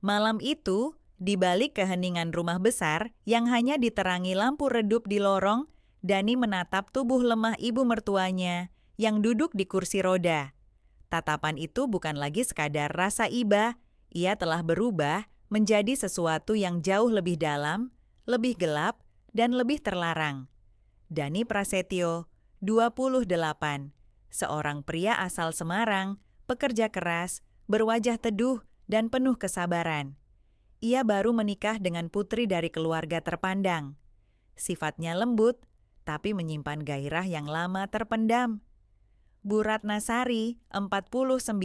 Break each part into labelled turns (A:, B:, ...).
A: Malam itu, di balik keheningan rumah besar yang hanya diterangi lampu redup di lorong, Dani menatap tubuh lemah ibu mertuanya yang duduk di kursi roda. Tatapan itu bukan lagi sekadar rasa iba, ia telah berubah menjadi sesuatu yang jauh lebih dalam, lebih gelap, dan lebih terlarang. Dani Prasetyo, 28, seorang pria asal Semarang, pekerja keras, berwajah teduh, dan penuh kesabaran. Ia baru menikah dengan putri dari keluarga terpandang. Sifatnya lembut, tapi menyimpan gairah yang lama terpendam. Bu Ratnasari, 49,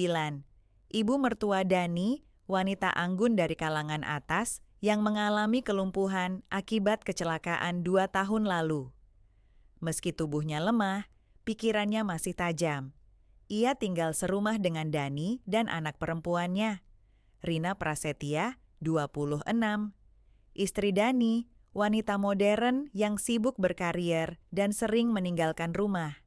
A: ibu mertua Dani, wanita anggun dari kalangan atas yang mengalami kelumpuhan akibat kecelakaan 2 tahun lalu. Meski tubuhnya lemah, pikirannya masih tajam. Ia tinggal serumah dengan Dani dan anak perempuannya, Rina Prasetya, 26. Istri Dani, wanita modern yang sibuk berkarier dan sering meninggalkan rumah.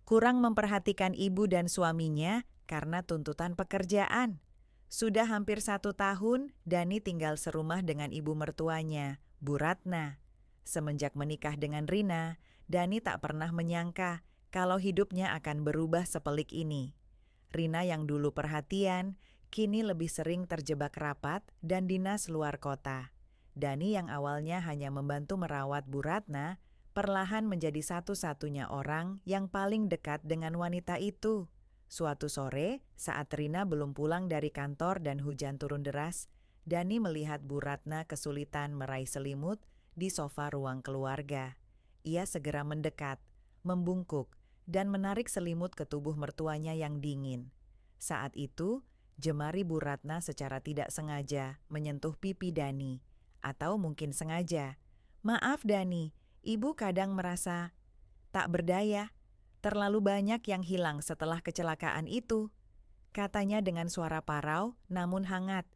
A: Kurang memperhatikan ibu dan suaminya karena tuntutan pekerjaan. Sudah hampir 1 tahun, Dani tinggal serumah dengan ibu mertuanya, Bu Ratna. Semenjak menikah dengan Rina, Dani tak pernah menyangka kalau hidupnya akan berubah sepelik ini. Rina yang dulu perhatian, kini lebih sering terjebak rapat dan dinas luar kota. Dani yang awalnya hanya membantu merawat Bu Ratna, perlahan menjadi satu-satunya orang yang paling dekat dengan wanita itu. Suatu sore, saat Rina belum pulang dari kantor dan hujan turun deras, Dani melihat Bu Ratna kesulitan meraih selimut di sofa ruang keluarga. Ia segera mendekat, membungkuk, dan menarik selimut ke tubuh mertuanya yang dingin. Saat itu, jemari Bu Ratna secara tidak sengaja menyentuh pipi Dani. Atau mungkin sengaja. "Maaf Dani, ibu kadang merasa tak berdaya. Terlalu banyak yang hilang setelah kecelakaan itu," katanya dengan suara parau namun hangat.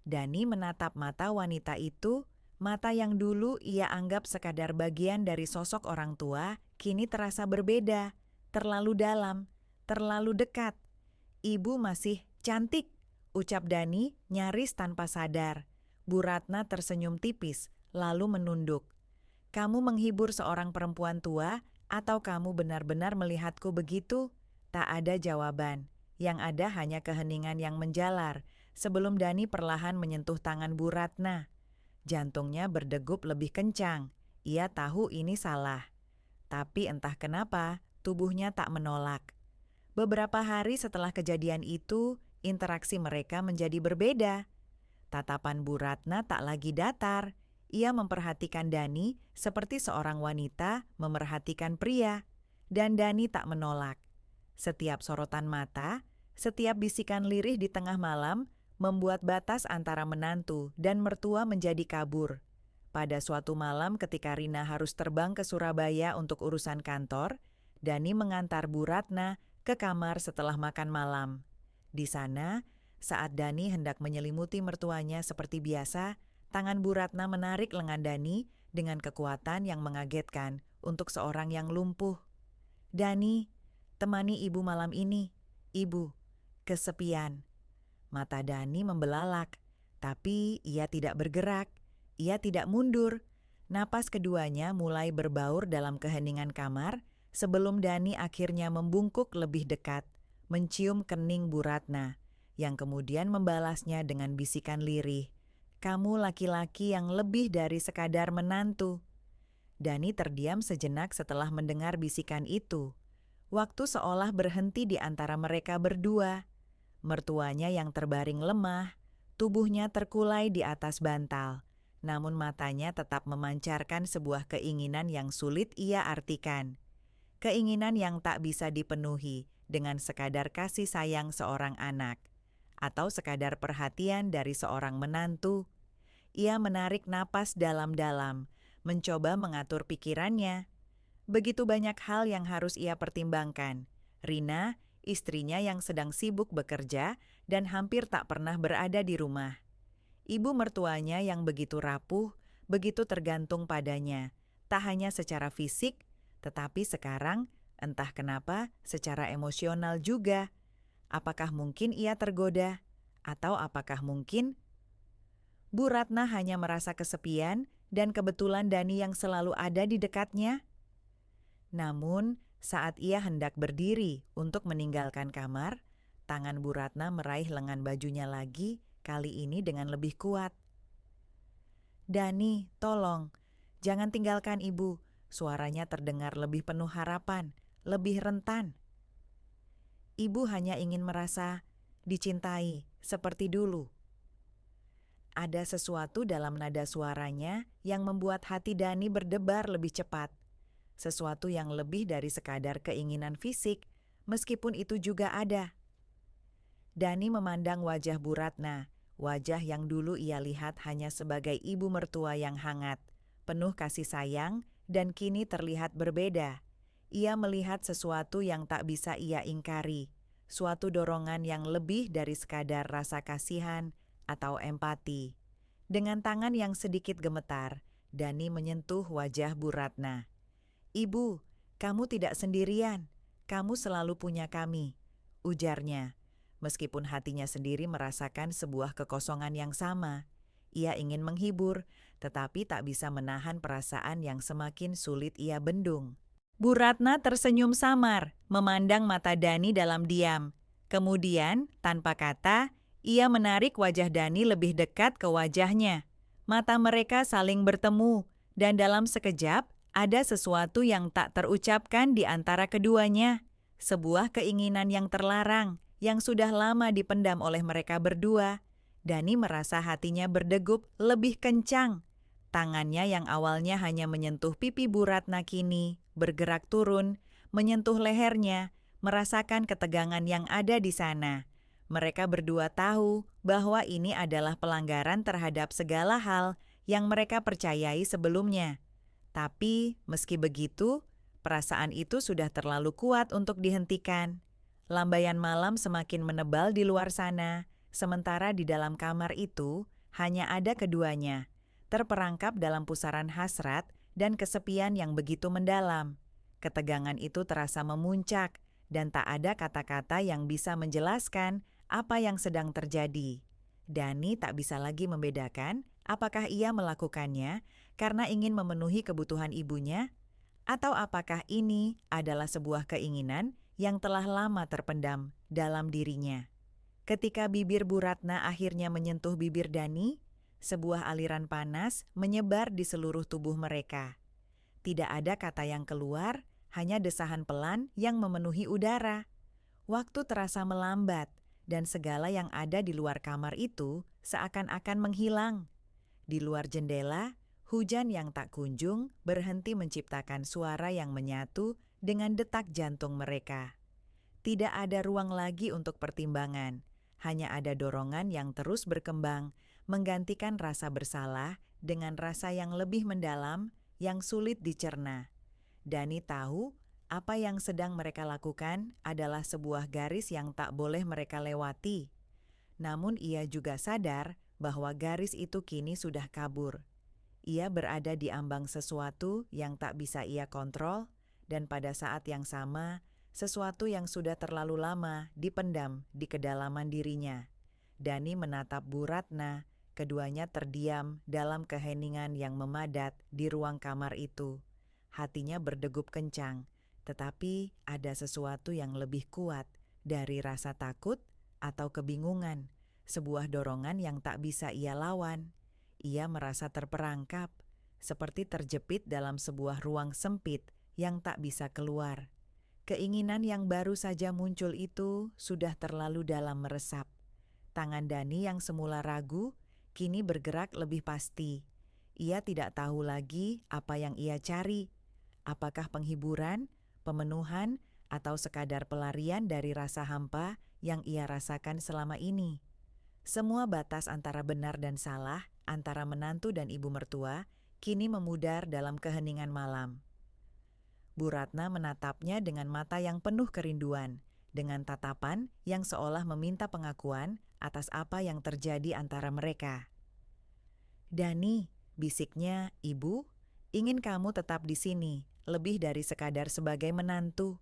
A: Dani menatap mata wanita itu, mata yang dulu ia anggap sekadar bagian dari sosok orang tua, kini terasa berbeda, terlalu dalam, terlalu dekat. "Ibu masih cantik," ucap Dani nyaris tanpa sadar. Bu Ratna tersenyum tipis, lalu menunduk. "Kamu menghibur seorang perempuan tua, atau kamu benar-benar melihatku begitu?" Tak ada jawaban. Yang ada hanya keheningan yang menjalar, sebelum Dani perlahan menyentuh tangan Bu Ratna. Jantungnya berdegup lebih kencang. Ia tahu ini salah. Tapi entah kenapa, tubuhnya tak menolak. Beberapa hari setelah kejadian itu, interaksi mereka menjadi berbeda. Tatapan Bu Ratna tak lagi datar. Ia memperhatikan Dani seperti seorang wanita memerhatikan pria. Dan Dani tak menolak. Setiap sorotan mata, setiap bisikan lirih di tengah malam, membuat batas antara menantu dan mertua menjadi kabur. Pada suatu malam ketika Rina harus terbang ke Surabaya untuk urusan kantor, Dani mengantar Bu Ratna ke kamar setelah makan malam. Di sana, saat Dani hendak menyelimuti mertuanya seperti biasa, tangan Bu Ratna menarik lengan Dani dengan kekuatan yang mengagetkan untuk seorang yang lumpuh. "Dani, temani ibu malam ini. Ibu, kesepian." Mata Dani membelalak, tapi ia tidak bergerak. Ia tidak mundur. Napas keduanya mulai berbaur dalam keheningan kamar sebelum Dani akhirnya membungkuk lebih dekat, mencium kening Bu Ratna, yang kemudian membalasnya dengan bisikan lirih. "Kamu laki-laki yang lebih dari sekadar menantu." Dani terdiam sejenak setelah mendengar bisikan itu. Waktu seolah berhenti di antara mereka berdua. Mertuanya yang terbaring lemah, tubuhnya terkulai di atas bantal, namun matanya tetap memancarkan sebuah keinginan yang sulit ia artikan. Keinginan yang tak bisa dipenuhi dengan sekadar kasih sayang seorang anak, atau sekadar perhatian dari seorang menantu. Ia menarik napas dalam-dalam, mencoba mengatur pikirannya. Begitu banyak hal yang harus ia pertimbangkan. Rina, istrinya yang sedang sibuk bekerja dan hampir tak pernah berada di rumah. Ibu mertuanya yang begitu rapuh, begitu tergantung padanya, tak hanya secara fisik, tetapi sekarang, entah kenapa, secara emosional juga. Apakah mungkin ia tergoda? Atau apakah mungkin Bu Ratna hanya merasa kesepian dan kebetulan Dani yang selalu ada di dekatnya. Namun, saat ia hendak berdiri untuk meninggalkan kamar, tangan Bu Ratna meraih lengan bajunya lagi, kali ini dengan lebih kuat. "Dani, tolong, jangan tinggalkan ibu." Suaranya terdengar lebih penuh harapan, lebih rentan. Ibu hanya ingin merasa dicintai seperti dulu. Ada sesuatu dalam nada suaranya yang membuat hati Dani berdebar lebih cepat. Sesuatu yang lebih dari sekadar keinginan fisik, meskipun itu juga ada. Dani memandang wajah Bu Ratna, wajah yang dulu ia lihat hanya sebagai ibu mertua yang hangat, penuh kasih sayang, dan kini terlihat berbeda. Ia melihat sesuatu yang tak bisa ia ingkari, suatu dorongan yang lebih dari sekadar rasa kasihan atau empati. Dengan tangan yang sedikit gemetar, Dani menyentuh wajah Bu Ratna. "Ibu, kamu tidak sendirian. Kamu selalu punya kami," ujarnya. Meskipun hatinya sendiri merasakan sebuah kekosongan yang sama. Ia ingin menghibur, tetapi tak bisa menahan perasaan yang semakin sulit ia bendung. Bu Ratna tersenyum samar, memandang mata Dani dalam diam. Kemudian, tanpa kata, ia menarik wajah Dani lebih dekat ke wajahnya. Mata mereka saling bertemu, dan dalam sekejap, ada sesuatu yang tak terucapkan di antara keduanya. Sebuah keinginan yang terlarang, yang sudah lama dipendam oleh mereka berdua. Dani merasa hatinya berdegup lebih kencang. Tangannya yang awalnya hanya menyentuh pipi Bu Ratna kini bergerak turun, menyentuh lehernya, merasakan ketegangan yang ada di sana. Mereka berdua tahu bahwa ini adalah pelanggaran terhadap segala hal yang mereka percayai sebelumnya. Tapi meski begitu, perasaan itu sudah terlalu kuat untuk dihentikan. Lambaian malam semakin menebal di luar sana, sementara di dalam kamar itu hanya ada keduanya, terperangkap dalam pusaran hasrat dan kesepian yang begitu mendalam. Ketegangan itu terasa memuncak, dan tak ada kata-kata yang bisa menjelaskan apa yang sedang terjadi. Dani tak bisa lagi membedakan apakah ia melakukannya karena ingin memenuhi kebutuhan ibunya, atau apakah ini adalah sebuah keinginan yang telah lama terpendam dalam dirinya. Ketika bibir Bu Ratna akhirnya menyentuh bibir Dani, sebuah aliran panas menyebar di seluruh tubuh mereka. Tidak ada kata yang keluar, hanya desahan pelan yang memenuhi udara. Waktu terasa melambat, dan segala yang ada di luar kamar itu seakan-akan menghilang. Di luar jendela, hujan yang tak kunjung berhenti menciptakan suara yang menyatu dengan detak jantung mereka. Tidak ada ruang lagi untuk pertimbangan, hanya ada dorongan yang terus berkembang, menggantikan rasa bersalah dengan rasa yang lebih mendalam, yang sulit dicerna. Dani tahu apa yang sedang mereka lakukan adalah sebuah garis yang tak boleh mereka lewati. Namun ia juga sadar bahwa garis itu kini sudah kabur. Ia berada di ambang sesuatu yang tak bisa ia kontrol, dan pada saat yang sama, sesuatu yang sudah terlalu lama dipendam di kedalaman dirinya. Dani menatap Bu Ratna, keduanya terdiam dalam keheningan yang memadat di ruang kamar itu. Hatinya berdegup kencang, tetapi ada sesuatu yang lebih kuat dari rasa takut atau kebingungan, sebuah dorongan yang tak bisa ia lawan. Ia merasa terperangkap, seperti terjepit dalam sebuah ruang sempit yang tak bisa keluar. Keinginan yang baru saja muncul itu sudah terlalu dalam meresap. Tangan Dani yang semula ragu, kini bergerak lebih pasti. Ia tidak tahu lagi apa yang ia cari. Apakah penghiburan, pemenuhan, atau sekadar pelarian dari rasa hampa yang ia rasakan selama ini. Semua batas antara benar dan salah, antara menantu dan ibu mertua, kini memudar dalam keheningan malam. Bu Ratna menatapnya dengan mata yang penuh kerinduan, dengan tatapan yang seolah meminta pengakuan atas apa yang terjadi antara mereka. "Dani," bisiknya, "ibu ingin kamu tetap di sini, lebih dari sekadar sebagai menantu."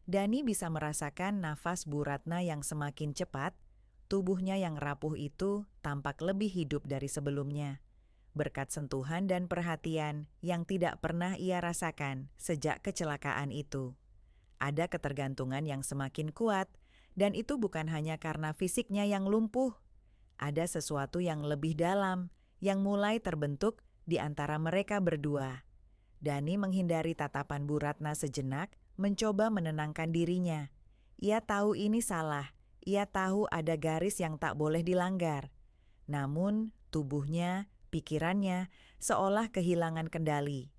A: Dani bisa merasakan nafas Bu Ratna yang semakin cepat, Tubuhnya yang rapuh itu tampak lebih hidup dari sebelumnya, berkat sentuhan dan perhatian yang tidak pernah ia rasakan sejak kecelakaan itu. Ada ketergantungan yang semakin kuat, dan itu bukan hanya karena fisiknya yang lumpuh. Ada sesuatu yang lebih dalam yang mulai terbentuk di antara mereka berdua. Dani menghindari tatapan Bu Ratna sejenak, mencoba menenangkan dirinya. Ia tahu ini salah, ia tahu ada garis yang tak boleh dilanggar. Namun, tubuhnya, pikirannya, seolah kehilangan kendali.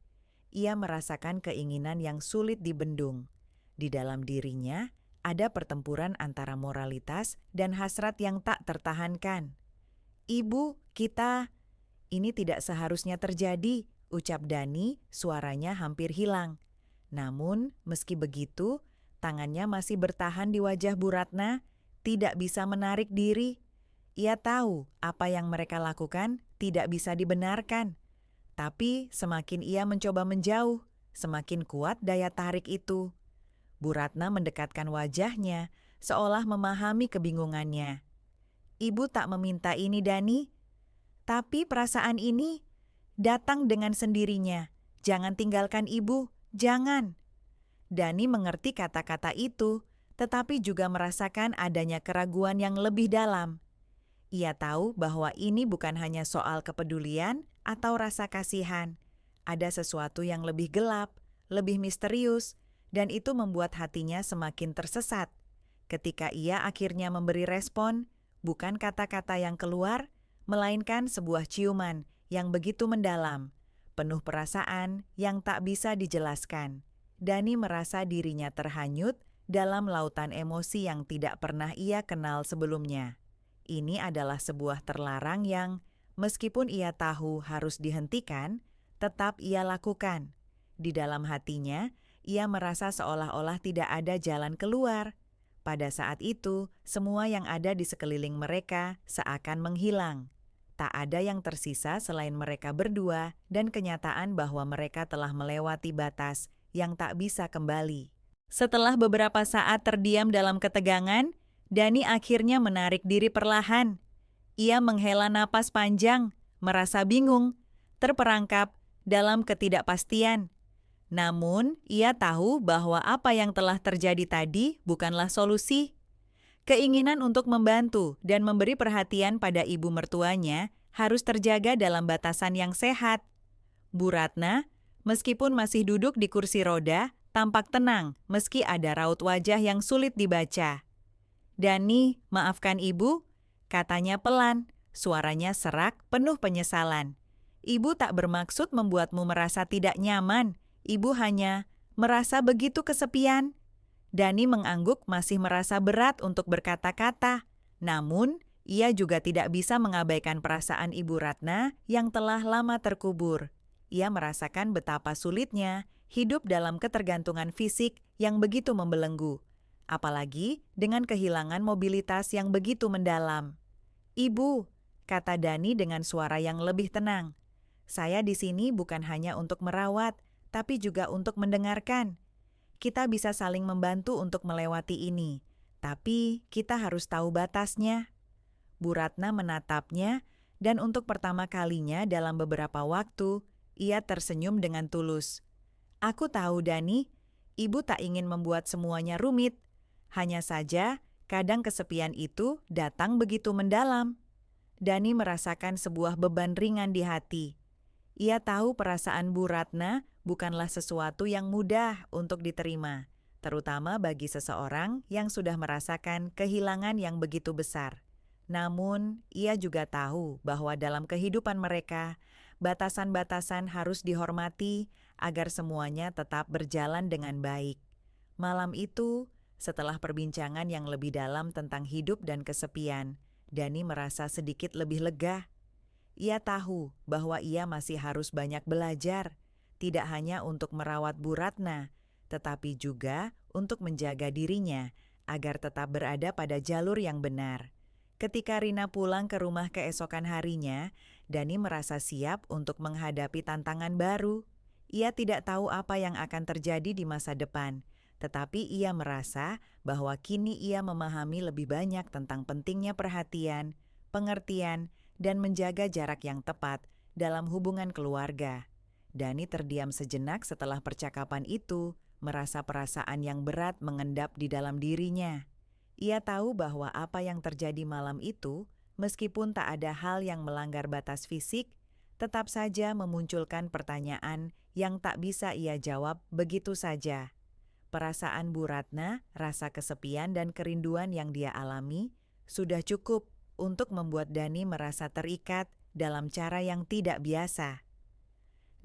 A: Ia merasakan keinginan yang sulit dibendung. Di dalam dirinya, ada pertempuran antara moralitas dan hasrat yang tak tertahankan. "Ibu, ini tidak seharusnya terjadi," ucap Dani, suaranya hampir hilang. Namun, meski begitu, tangannya masih bertahan di wajah Bu Ratna, tidak bisa menarik diri. Ia tahu apa yang mereka lakukan tidak bisa dibenarkan. Tapi semakin ia mencoba menjauh, semakin kuat daya tarik itu. Bu Ratna mendekatkan wajahnya, seolah memahami kebingungannya. "Ibu tak meminta ini, Dani. Tapi perasaan ini datang dengan sendirinya. Jangan tinggalkan ibu, jangan." Dani mengerti kata-kata itu, tetapi juga merasakan adanya keraguan yang lebih dalam. Ia tahu bahwa ini bukan hanya soal kepedulian atau rasa kasihan. Ada sesuatu yang lebih gelap, lebih misterius, dan itu membuat hatinya semakin tersesat. Ketika ia akhirnya memberi respon, bukan kata-kata yang keluar, melainkan sebuah ciuman yang begitu mendalam, penuh perasaan yang tak bisa dijelaskan. Dani merasa dirinya terhanyut dalam lautan emosi yang tidak pernah ia kenal sebelumnya. Ini adalah sebuah terlarang yang, meskipun ia tahu harus dihentikan, tetap ia lakukan. Di dalam hatinya, ia merasa seolah-olah tidak ada jalan keluar. Pada saat itu, semua yang ada di sekeliling mereka seakan menghilang. Tak ada yang tersisa selain mereka berdua dan kenyataan bahwa mereka telah melewati batas yang tak bisa kembali. Setelah beberapa saat terdiam dalam ketegangan, Dani akhirnya menarik diri perlahan. Ia menghela napas panjang, merasa bingung, terperangkap dalam ketidakpastian. Namun, ia tahu bahwa apa yang telah terjadi tadi bukanlah solusi. Keinginan untuk membantu dan memberi perhatian pada ibu mertuanya harus terjaga dalam batasan yang sehat. Bu Ratna, meskipun masih duduk di kursi roda, tampak tenang meski ada raut wajah yang sulit dibaca. "Dani, maafkan ibu," katanya pelan, suaranya serak, penuh penyesalan. "Ibu tak bermaksud membuatmu merasa tidak nyaman. Ibu hanya merasa begitu kesepian." Dani mengangguk, masih merasa berat untuk berkata-kata. Namun, ia juga tidak bisa mengabaikan perasaan Ibu Ratna yang telah lama terkubur. Ia merasakan betapa sulitnya hidup dalam ketergantungan fisik yang begitu membelenggu, apalagi dengan kehilangan mobilitas yang begitu mendalam. "Ibu," kata Dani dengan suara yang lebih tenang, "saya di sini bukan hanya untuk merawat, tapi juga untuk mendengarkan. Kita bisa saling membantu untuk melewati ini, tapi kita harus tahu batasnya." Bu Ratna menatapnya, dan untuk pertama kalinya dalam beberapa waktu, ia tersenyum dengan tulus. "Aku tahu, Dani, ibu tak ingin membuat semuanya rumit. Hanya saja, kadang kesepian itu datang begitu mendalam." Dani merasakan sebuah beban ringan di hati. Ia tahu perasaan Bu Ratna bukanlah sesuatu yang mudah untuk diterima, terutama bagi seseorang yang sudah merasakan kehilangan yang begitu besar. Namun, ia juga tahu bahwa dalam kehidupan mereka, batasan-batasan harus dihormati agar semuanya tetap berjalan dengan baik. Malam itu, setelah perbincangan yang lebih dalam tentang hidup dan kesepian, Dani merasa sedikit lebih lega. Ia tahu bahwa ia masih harus banyak belajar, tidak hanya untuk merawat Bu Ratna, tetapi juga untuk menjaga dirinya agar tetap berada pada jalur yang benar. Ketika Rina pulang ke rumah keesokan harinya, Dani merasa siap untuk menghadapi tantangan baru. Ia tidak tahu apa yang akan terjadi di masa depan, Tetapi ia merasa bahwa kini ia memahami lebih banyak tentang pentingnya perhatian, pengertian, dan menjaga jarak yang tepat dalam hubungan keluarga. Dani terdiam sejenak setelah percakapan itu, merasa perasaan yang berat mengendap di dalam dirinya. Ia tahu bahwa apa yang terjadi malam itu, meskipun tak ada hal yang melanggar batas fisik, tetap saja memunculkan pertanyaan yang tak bisa ia jawab begitu saja. Perasaan Bu Ratna, rasa kesepian dan kerinduan yang dia alami, sudah cukup untuk membuat Dani merasa terikat dalam cara yang tidak biasa.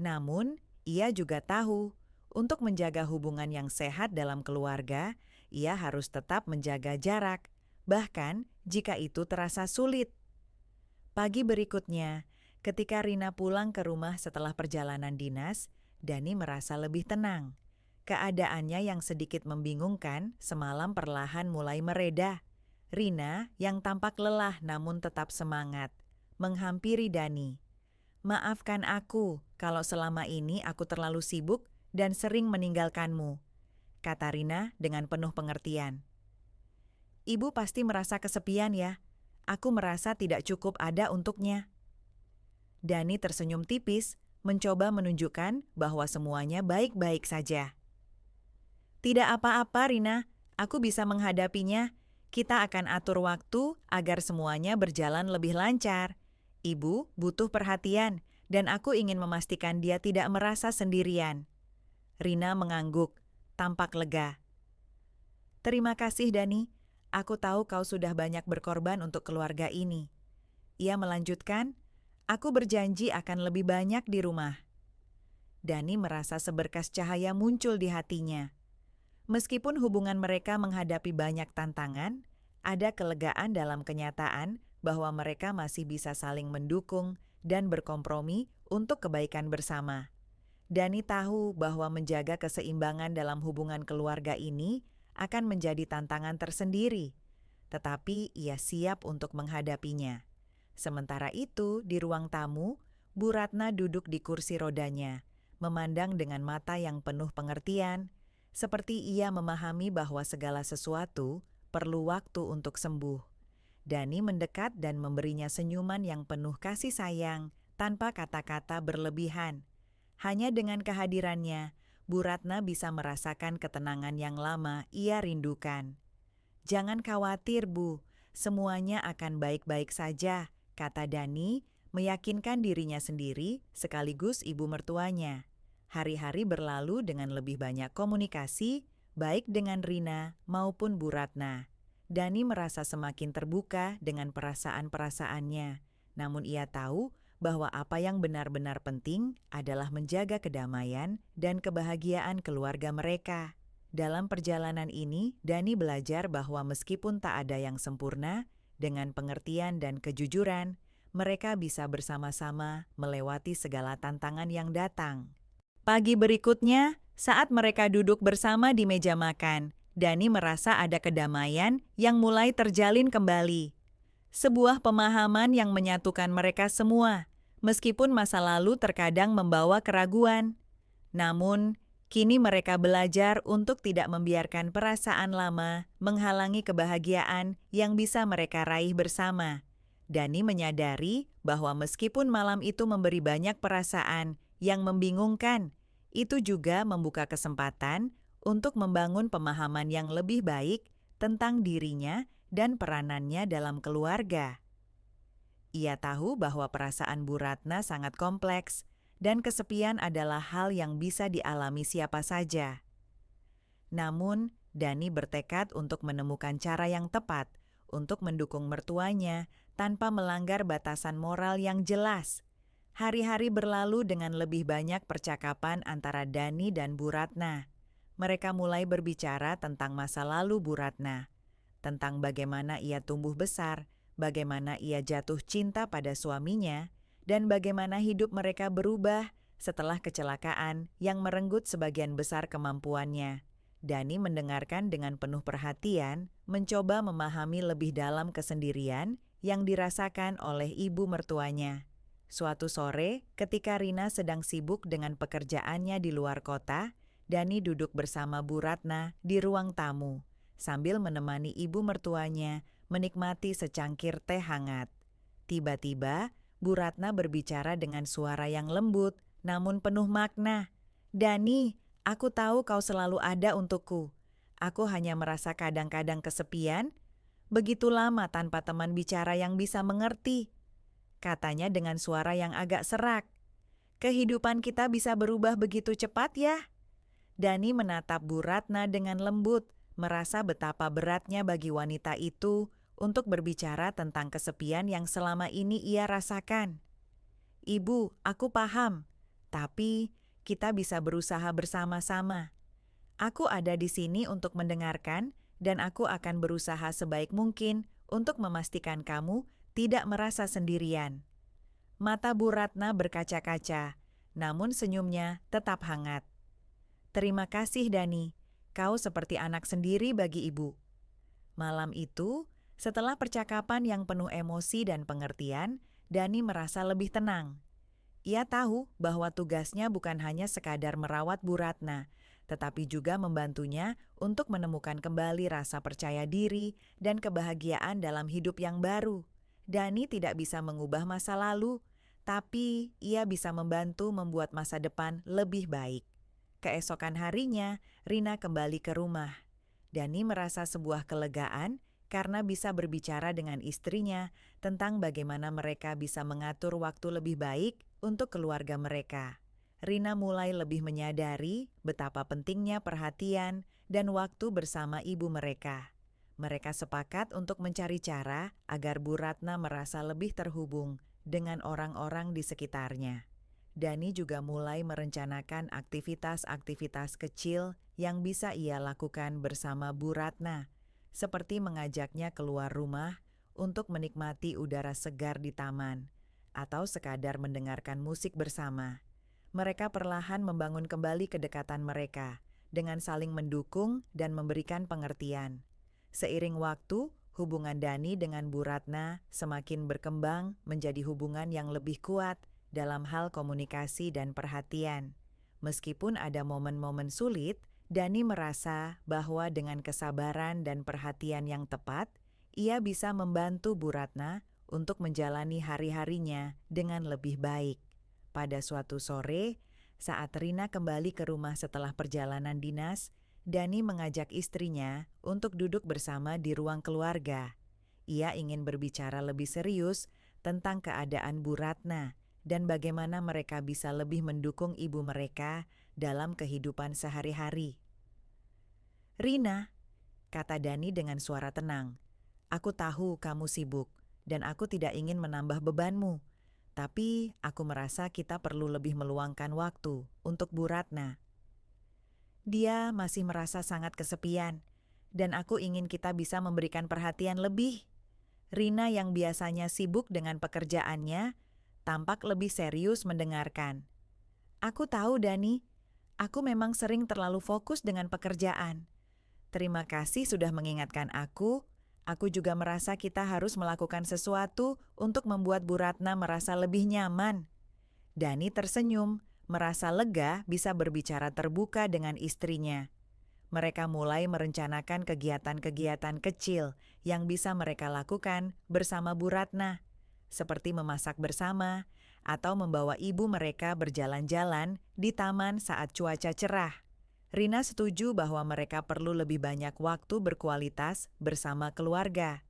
A: Namun, ia juga tahu, untuk menjaga hubungan yang sehat dalam keluarga, ia harus tetap menjaga jarak, bahkan jika itu terasa sulit. Pagi berikutnya, ketika Rina pulang ke rumah setelah perjalanan dinas, Dani merasa lebih tenang. Keadaannya yang sedikit membingungkan semalam perlahan mulai mereda. Rina, yang tampak lelah namun tetap semangat, menghampiri Dani. "Maafkan aku kalau selama ini aku terlalu sibuk dan sering meninggalkanmu," kata Rina dengan penuh pengertian. "Ibu pasti merasa kesepian ya. Aku merasa tidak cukup ada untuknya." Dani tersenyum tipis, mencoba menunjukkan bahwa semuanya baik-baik saja. "Tidak apa-apa, Rina. Aku bisa menghadapinya. Kita akan atur waktu agar semuanya berjalan lebih lancar. Ibu butuh perhatian, dan aku ingin memastikan dia tidak merasa sendirian." Rina mengangguk, tampak lega. "Terima kasih, Dani. Aku tahu kau sudah banyak berkorban untuk keluarga ini." Ia melanjutkan, "Aku berjanji akan lebih banyak di rumah." Dani merasa seberkas cahaya muncul di hatinya. Meskipun hubungan mereka menghadapi banyak tantangan, ada kelegaan dalam kenyataan bahwa mereka masih bisa saling mendukung dan berkompromi untuk kebaikan bersama. Dani tahu bahwa menjaga keseimbangan dalam hubungan keluarga ini akan menjadi tantangan tersendiri, tetapi ia siap untuk menghadapinya. Sementara itu, di ruang tamu, Bu Ratna duduk di kursi rodanya, memandang dengan mata yang penuh pengertian, seperti ia memahami bahwa segala sesuatu perlu waktu untuk sembuh. Dani mendekat dan memberinya senyuman yang penuh kasih sayang tanpa kata-kata berlebihan. Hanya dengan kehadirannya, Bu Ratna bisa merasakan ketenangan yang lama ia rindukan. "Jangan khawatir, Bu. Semuanya akan baik-baik saja," kata Dani, meyakinkan dirinya sendiri sekaligus ibu mertuanya. Hari-hari berlalu dengan lebih banyak komunikasi, baik dengan Rina maupun Bu Ratna. Dani merasa semakin terbuka dengan perasaan-perasaannya, namun ia tahu bahwa apa yang benar-benar penting adalah menjaga kedamaian dan kebahagiaan keluarga mereka. Dalam perjalanan ini, Dani belajar bahwa meskipun tak ada yang sempurna, dengan pengertian dan kejujuran, mereka bisa bersama-sama melewati segala tantangan yang datang. Pagi berikutnya, saat mereka duduk bersama di meja makan, Dani merasa ada kedamaian yang mulai terjalin kembali. Sebuah pemahaman yang menyatukan mereka semua, meskipun masa lalu terkadang membawa keraguan. Namun, kini mereka belajar untuk tidak membiarkan perasaan lama menghalangi kebahagiaan yang bisa mereka raih bersama. Dani menyadari bahwa meskipun malam itu memberi banyak perasaan yang membingungkan, itu juga membuka kesempatan untuk membangun pemahaman yang lebih baik tentang dirinya dan peranannya dalam keluarga. Ia tahu bahwa perasaan Bu Ratna sangat kompleks dan kesepian adalah hal yang bisa dialami siapa saja. Namun, Dani bertekad untuk menemukan cara yang tepat untuk mendukung mertuanya tanpa melanggar batasan moral yang jelas. Hari-hari berlalu dengan lebih banyak percakapan antara Dani dan Bu Ratna. Mereka mulai berbicara tentang masa lalu Bu Ratna, tentang bagaimana ia tumbuh besar, bagaimana ia jatuh cinta pada suaminya, dan bagaimana hidup mereka berubah setelah kecelakaan yang merenggut sebagian besar kemampuannya. Dani mendengarkan dengan penuh perhatian, mencoba memahami lebih dalam kesendirian yang dirasakan oleh ibu mertuanya. Suatu sore, ketika Rina sedang sibuk dengan pekerjaannya di luar kota, Dani duduk bersama Bu Ratna di ruang tamu, sambil menemani ibu mertuanya menikmati secangkir teh hangat. Tiba-tiba, Bu Ratna berbicara dengan suara yang lembut, namun penuh makna. "Dani, aku tahu kau selalu ada untukku. Aku hanya merasa kadang-kadang kesepian, begitu lama tanpa teman bicara yang bisa mengerti," katanya dengan suara yang agak serak. "Kehidupan kita bisa berubah begitu cepat ya?" Dani menatap Bu Ratna dengan lembut, merasa betapa beratnya bagi wanita itu untuk berbicara tentang kesepian yang selama ini ia rasakan. "Ibu, aku paham, tapi kita bisa berusaha bersama-sama. Aku ada di sini untuk mendengarkan, dan aku akan berusaha sebaik mungkin untuk memastikan kamu tidak merasa sendirian." Mata Bu Ratna berkaca-kaca, namun senyumnya tetap hangat. "Terima kasih Dani, kau seperti anak sendiri bagi ibu." Malam itu, setelah percakapan yang penuh emosi dan pengertian, Dani merasa lebih tenang. Ia tahu bahwa tugasnya bukan hanya sekadar merawat Bu Ratna, tetapi juga membantunya untuk menemukan kembali rasa percaya diri dan kebahagiaan dalam hidup yang baru. Dani tidak bisa mengubah masa lalu, tapi ia bisa membantu membuat masa depan lebih baik. Keesokan harinya, Rina kembali ke rumah. Dani merasa sebuah kelegaan karena bisa berbicara dengan istrinya tentang bagaimana mereka bisa mengatur waktu lebih baik untuk keluarga mereka. Rina mulai lebih menyadari betapa pentingnya perhatian dan waktu bersama ibu mereka. Mereka sepakat untuk mencari cara agar Bu Ratna merasa lebih terhubung dengan orang-orang di sekitarnya. Dani juga mulai merencanakan aktivitas-aktivitas kecil yang bisa ia lakukan bersama Bu Ratna, seperti mengajaknya keluar rumah untuk menikmati udara segar di taman, atau sekadar mendengarkan musik bersama. Mereka perlahan membangun kembali kedekatan mereka, dengan saling mendukung dan memberikan pengertian. Seiring waktu, hubungan Dani dengan Bu Ratna semakin berkembang menjadi hubungan yang lebih kuat dalam hal komunikasi dan perhatian. Meskipun ada momen-momen sulit, Dani merasa bahwa dengan kesabaran dan perhatian yang tepat, ia bisa membantu Bu Ratna untuk menjalani hari-harinya dengan lebih baik. Pada suatu sore, saat Rina kembali ke rumah setelah perjalanan dinas, Dani mengajak istrinya untuk duduk bersama di ruang keluarga. Ia ingin berbicara lebih serius tentang keadaan Bu Ratna dan bagaimana mereka bisa lebih mendukung ibu mereka dalam kehidupan sehari-hari. "Rina," kata Dani dengan suara tenang, "aku tahu kamu sibuk dan aku tidak ingin menambah bebanmu. Tapi aku merasa kita perlu lebih meluangkan waktu untuk Bu Ratna. Dia masih merasa sangat kesepian, dan aku ingin kita bisa memberikan perhatian lebih." Rina yang biasanya sibuk dengan pekerjaannya, tampak lebih serius mendengarkan. "Aku tahu, Dani. Aku memang sering terlalu fokus dengan pekerjaan. Terima kasih sudah mengingatkan aku. Aku juga merasa kita harus melakukan sesuatu untuk membuat Bu Ratna merasa lebih nyaman." Dani tersenyum, merasa lega bisa berbicara terbuka dengan istrinya. Mereka mulai merencanakan kegiatan-kegiatan kecil yang bisa mereka lakukan bersama Bu Ratna, seperti memasak bersama atau membawa ibu mereka berjalan-jalan di taman saat cuaca cerah. Rina setuju bahwa mereka perlu lebih banyak waktu berkualitas bersama keluarga.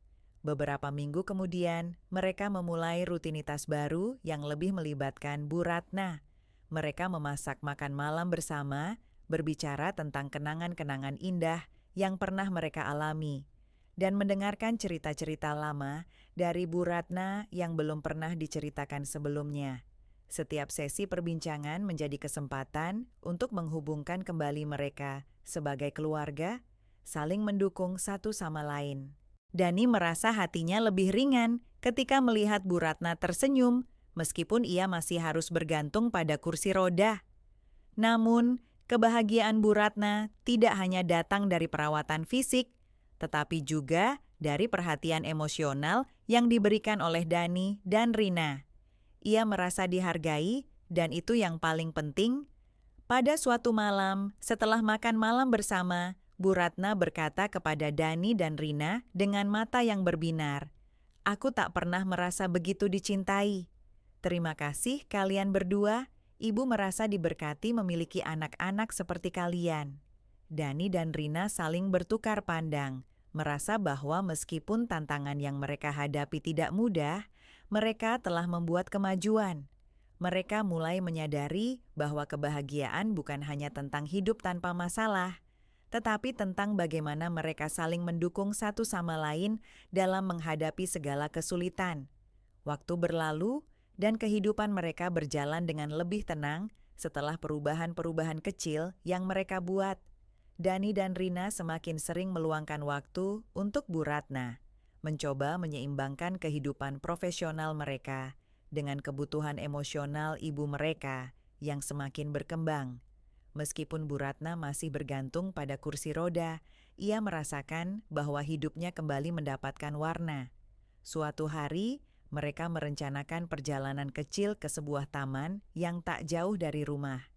A: Beberapa minggu kemudian, mereka memulai rutinitas baru yang lebih melibatkan Bu Ratna. Mereka memasak makan malam bersama, berbicara tentang kenangan-kenangan indah yang pernah mereka alami, dan mendengarkan cerita-cerita lama dari Bu Ratna yang belum pernah diceritakan sebelumnya. Setiap sesi perbincangan menjadi kesempatan untuk menghubungkan kembali mereka sebagai keluarga, saling mendukung satu sama lain. Dani merasa hatinya lebih ringan ketika melihat Bu Ratna tersenyum, meskipun ia masih harus bergantung pada kursi roda. Namun, kebahagiaan Bu Ratna tidak hanya datang dari perawatan fisik, tetapi juga dari perhatian emosional yang diberikan oleh Dani dan Rina. Ia merasa dihargai, dan itu yang paling penting, Pada suatu malam, setelah makan malam bersama, Bu Ratna berkata kepada Dani dan Rina dengan mata yang berbinar, "Aku tak pernah merasa begitu dicintai. Terima kasih kalian berdua, Ibu merasa diberkati memiliki anak-anak seperti kalian." Dani dan Rina saling bertukar pandang, merasa bahwa meskipun tantangan yang mereka hadapi tidak mudah, mereka telah membuat kemajuan. Mereka mulai menyadari bahwa kebahagiaan bukan hanya tentang hidup tanpa masalah, tetapi tentang bagaimana mereka saling mendukung satu sama lain dalam menghadapi segala kesulitan. Waktu berlalu, dan kehidupan mereka berjalan dengan lebih tenang setelah perubahan-perubahan kecil yang mereka buat. Dani dan Rina semakin sering meluangkan waktu untuk Bu Ratna, mencoba menyeimbangkan kehidupan profesional mereka dengan kebutuhan emosional ibu mereka yang semakin berkembang. Meskipun Bu Ratna masih bergantung pada kursi roda, ia merasakan bahwa hidupnya kembali mendapatkan warna. Suatu hari, mereka merencanakan perjalanan kecil ke sebuah taman yang tak jauh dari rumah.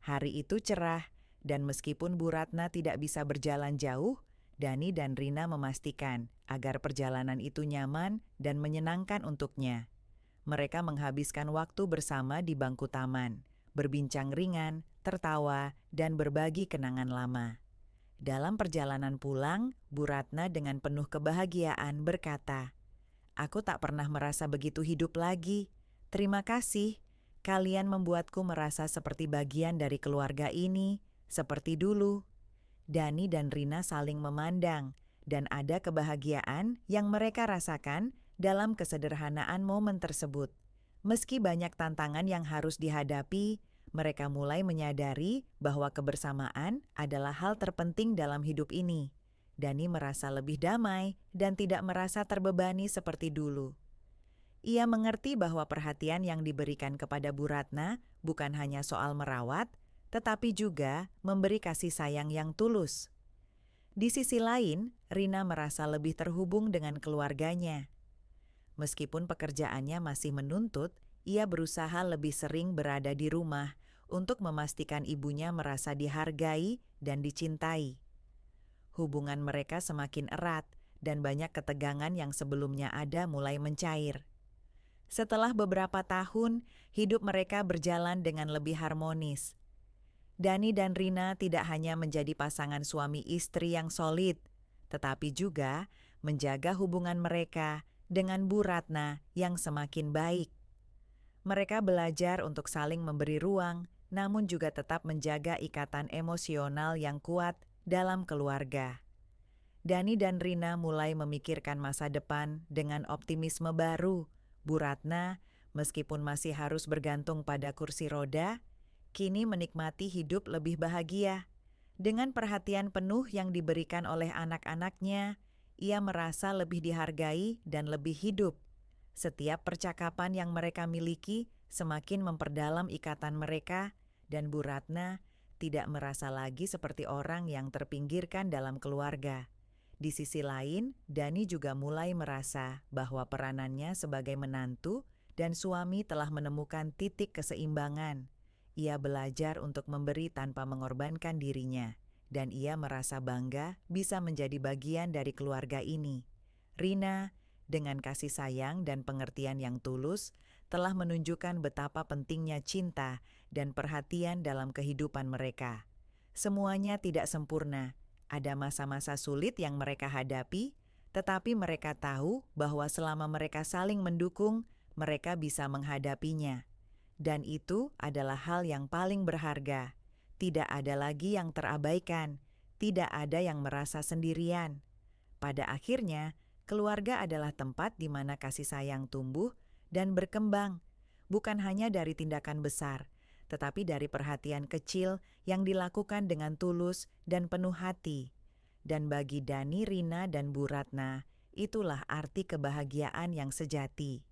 A: Hari itu cerah, dan meskipun Bu Ratna tidak bisa berjalan jauh, Dani dan Rina memastikan agar perjalanan itu nyaman dan menyenangkan untuknya. Mereka menghabiskan waktu bersama di bangku taman, berbincang ringan, tertawa, dan berbagi kenangan lama. Dalam perjalanan pulang, Bu Ratna dengan penuh kebahagiaan berkata, "Aku tak pernah merasa begitu hidup lagi. Terima kasih, kalian membuatku merasa seperti bagian dari keluarga ini, seperti dulu." Dani dan Rina saling memandang, dan ada kebahagiaan yang mereka rasakan dalam kesederhanaan momen tersebut. Meski banyak tantangan yang harus dihadapi, mereka mulai menyadari bahwa kebersamaan adalah hal terpenting dalam hidup ini. Dani merasa lebih damai dan tidak merasa terbebani seperti dulu. Ia mengerti bahwa perhatian yang diberikan kepada Bu Ratna bukan hanya soal merawat, tetapi juga memberi kasih sayang yang tulus. Di sisi lain, Rina merasa lebih terhubung dengan keluarganya. Meskipun pekerjaannya masih menuntut, ia berusaha lebih sering berada di rumah untuk memastikan ibunya merasa dihargai dan dicintai. Hubungan mereka semakin erat dan banyak ketegangan yang sebelumnya ada mulai mencair. Setelah beberapa tahun, hidup mereka berjalan dengan lebih harmonis. Dani dan Rina tidak hanya menjadi pasangan suami istri yang solid, tetapi juga menjaga hubungan mereka dengan Bu Ratna yang semakin baik. Mereka belajar untuk saling memberi ruang, namun juga tetap menjaga ikatan emosional yang kuat dalam keluarga. Dani dan Rina mulai memikirkan masa depan dengan optimisme baru. Bu Ratna, meskipun masih harus bergantung pada kursi roda, kini menikmati hidup lebih bahagia. Dengan perhatian penuh yang diberikan oleh anak-anaknya, ia merasa lebih dihargai dan lebih hidup. Setiap percakapan yang mereka miliki semakin memperdalam ikatan mereka, dan Bu Ratna tidak merasa lagi seperti orang yang terpinggirkan dalam keluarga. Di sisi lain, Dani juga mulai merasa bahwa peranannya sebagai menantu dan suami telah menemukan titik keseimbangan. Ia belajar untuk memberi tanpa mengorbankan dirinya, dan ia merasa bangga bisa menjadi bagian dari keluarga ini. Rina, dengan kasih sayang dan pengertian yang tulus, telah menunjukkan betapa pentingnya cinta dan perhatian dalam kehidupan mereka. Semuanya tidak sempurna, ada masa-masa sulit yang mereka hadapi, tetapi mereka tahu bahwa selama mereka saling mendukung, mereka bisa menghadapinya. Dan itu adalah hal yang paling berharga. Tidak ada lagi yang terabaikan, tidak ada yang merasa sendirian. Pada akhirnya, keluarga adalah tempat di mana kasih sayang tumbuh dan berkembang, bukan hanya dari tindakan besar, tetapi dari perhatian kecil yang dilakukan dengan tulus dan penuh hati. Dan bagi Dani, Rina, dan Bu Ratna, itulah arti kebahagiaan yang sejati.